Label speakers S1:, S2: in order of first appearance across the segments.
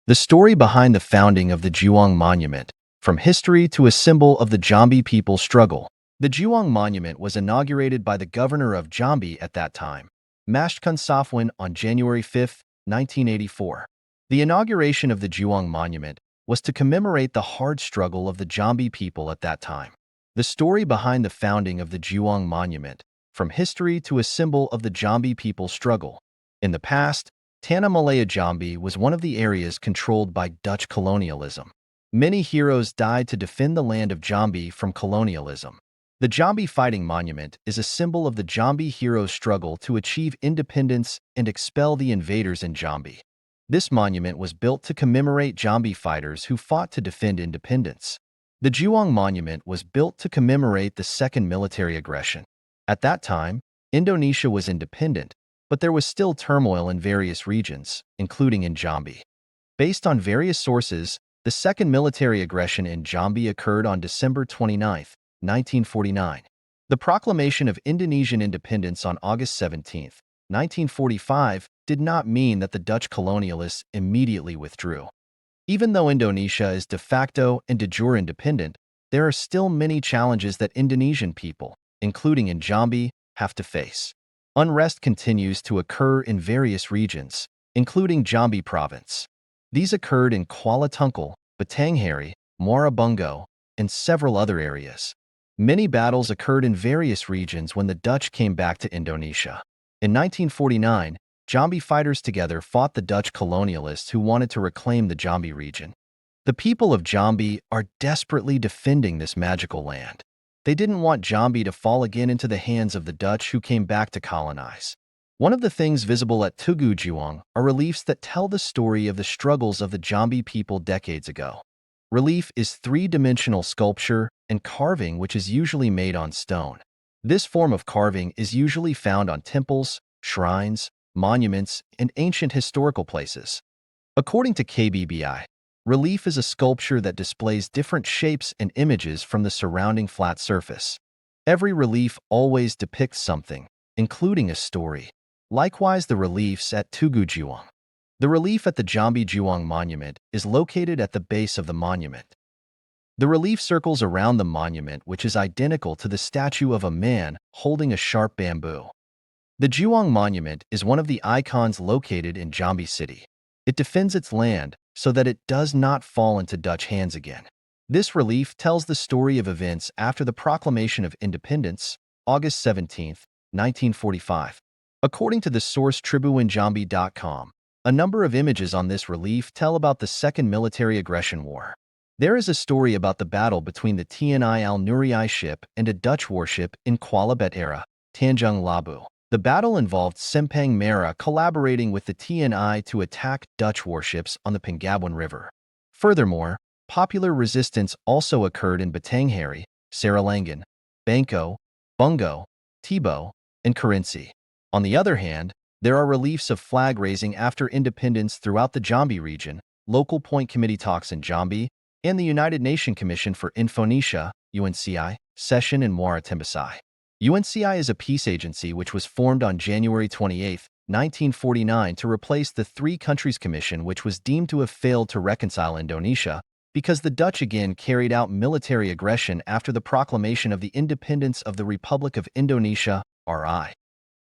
S1: The story behind the founding of the Juang Monument, from history to a symbol of the Jambi people's struggle. The Juang Monument was inaugurated by the governor of Jambi at that time, Mashkun Safwan, on January 5, 1984. The inauguration of the Juang Monument was to commemorate the hard struggle of the Jambi people at that time. The story behind the founding of the Juang Monument, from history to a symbol of the Jambi people's struggle. In the past, Tanah Malaya Jambi was one of the areas controlled by Dutch colonialism. Many heroes died to defend the land of Jambi from colonialism. The Jambi Fighting Monument is a symbol of the Jambi heroes' struggle to achieve independence and expel the invaders in Jambi. This monument was built to commemorate Jambi fighters who fought to defend independence. The Juang Monument was built to commemorate the second military aggression. At that time, Indonesia was independent, but there was still turmoil in various regions, including in Jambi. Based on various sources, the second military aggression in Jambi occurred on December 29, 1949. The proclamation of Indonesian independence on August 17, 1945, did not mean that the Dutch colonialists immediately withdrew. Even though Indonesia is de facto and de jure independent, there are still many challenges that Indonesian people, including in Jambi, have to face. Unrest continues to occur in various regions, including Jambi Province. These occurred in Kuala Tunggal, Batanghari, Muara Bungo, and several other areas. Many battles occurred in various regions when the Dutch came back to Indonesia. In 1949, Jambi fighters together fought the Dutch colonialists who wanted to reclaim the Jambi region. The people of Jambi are desperately defending this magical land. They didn't want Jambi to fall again into the hands of the Dutch who came back to colonize. One of the things visible at Tugu Juang are reliefs that tell the story of the struggles of the Jambi people decades ago. Relief is three-dimensional sculpture and carving which is usually made on stone. This form of carving is usually found on temples, shrines, monuments, and ancient historical places. According to KBBI, relief is a sculpture that displays different shapes and images from the surrounding flat surface. Every relief always depicts something, including a story. Likewise, the reliefs at Tugu Juang. The relief at the Jambi Juang Monument is located at the base of the monument. The relief circles around the monument, which is identical to the statue of a man holding a sharp bamboo. The Juang Monument is one of the icons located in Jambi City. It defends its land so that it does not fall into Dutch hands again. This relief tells the story of events after the proclamation of independence, August 17, 1945. According to the source tribuinjambi.com, a number of images on this relief tell about the Second Military Aggression War. There is a story about the battle between the TNI Al-Nuri ship and a Dutch warship in Kuala Betara, Tanjung Labu. The battle involved Sempang Merah collaborating with the TNI to attack Dutch warships on the Pengabuan River. Furthermore, popular resistance also occurred in Batanghari, Saralangan, Bangko, Bungo, Tibo, and Kerinci. On the other hand, there are reliefs of flag raising after independence throughout the Jambi region, local point committee talks in Jambi, and the United Nations Commission for Indonesia, UNCI, session in Muara Tembesi. UNCI is a peace agency which was formed on January 28, 1949 to replace the Three Countries Commission, which was deemed to have failed to reconcile Indonesia because the Dutch again carried out military aggression after the proclamation of the independence of the Republic of Indonesia, RI.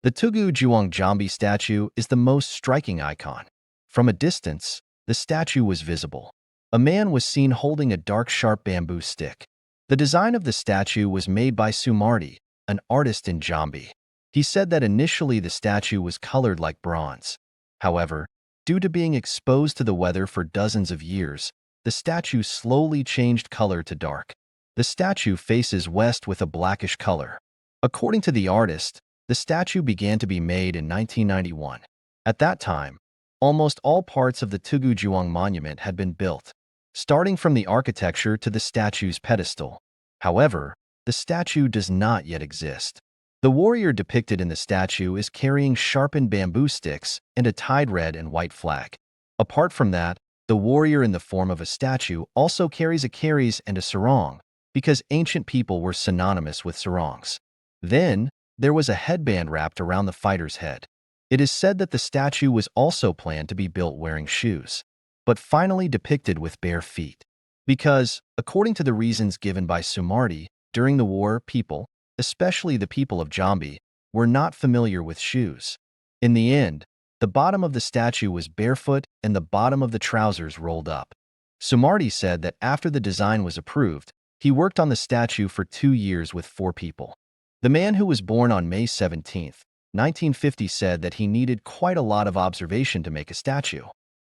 S1: The Tugu Juang Jambi statue is the most striking icon. From a distance, the statue was visible. A man was seen holding a dark, sharp bamboo stick. The design of the statue was made by Sumardi, an artist in Jambi. He said that initially the statue was colored like bronze. However, due to being exposed to the weather for dozens of years, the statue slowly changed color to dark. The statue faces west with a blackish color. According to the artist, the statue began to be made in 1991. At that time, almost all parts of the Tugu Juang Monument had been built, starting from the architecture to the statue's pedestal. However, the statue does not yet exist. The warrior depicted in the statue is carrying sharpened bamboo sticks and a tied red and white flag. Apart from that, the warrior in the form of a statue also carries a keris and a sarong, because ancient people were synonymous with sarongs. Then, there was a headband wrapped around the fighter's head. It is said that the statue was also planned to be built wearing shoes. but finally depicted with bare feet. Because, according to the reasons given by Sumardi, during the war, people, especially the people of Jambi, were not familiar with shoes. In the end, the bottom of the statue was barefoot and the bottom of the trousers rolled up. Sumardi said that after the design was approved, he worked on the statue for 2 years with 4 people. The man who was born on May 17, 1950 said that he needed quite a lot of observation to make a statue.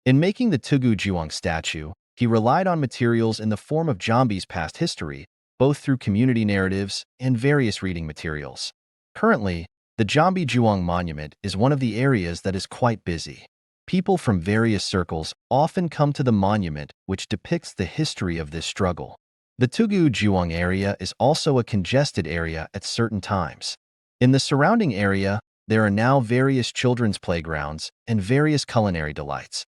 S1: In making the Tugu Juang statue, he relied on materials in the form of Jambi's past history, both through community narratives and various reading materials. Currently, the Jambi Juang Monument is one of the areas that is quite busy. People from various circles often come to the monument, which depicts the history of this struggle. The Tugu Juang area is also a congested area at certain times. In the surrounding area, there are now various children's playgrounds and various culinary delights.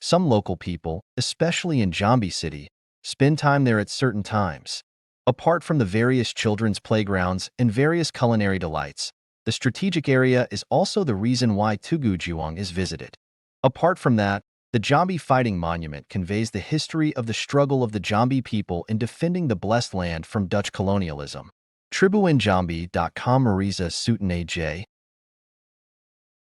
S1: Some local people, especially in Jambi City, spend time there at certain times. Apart from the various children's playgrounds and various culinary delights, the strategic area is also the reason why Tugu Juang is visited. Apart from that, the Jambi Fighting Monument conveys the history of the struggle of the Jambi people in defending the blessed land from Dutch colonialism. Tribuinjambi.com Mariza Sutane J.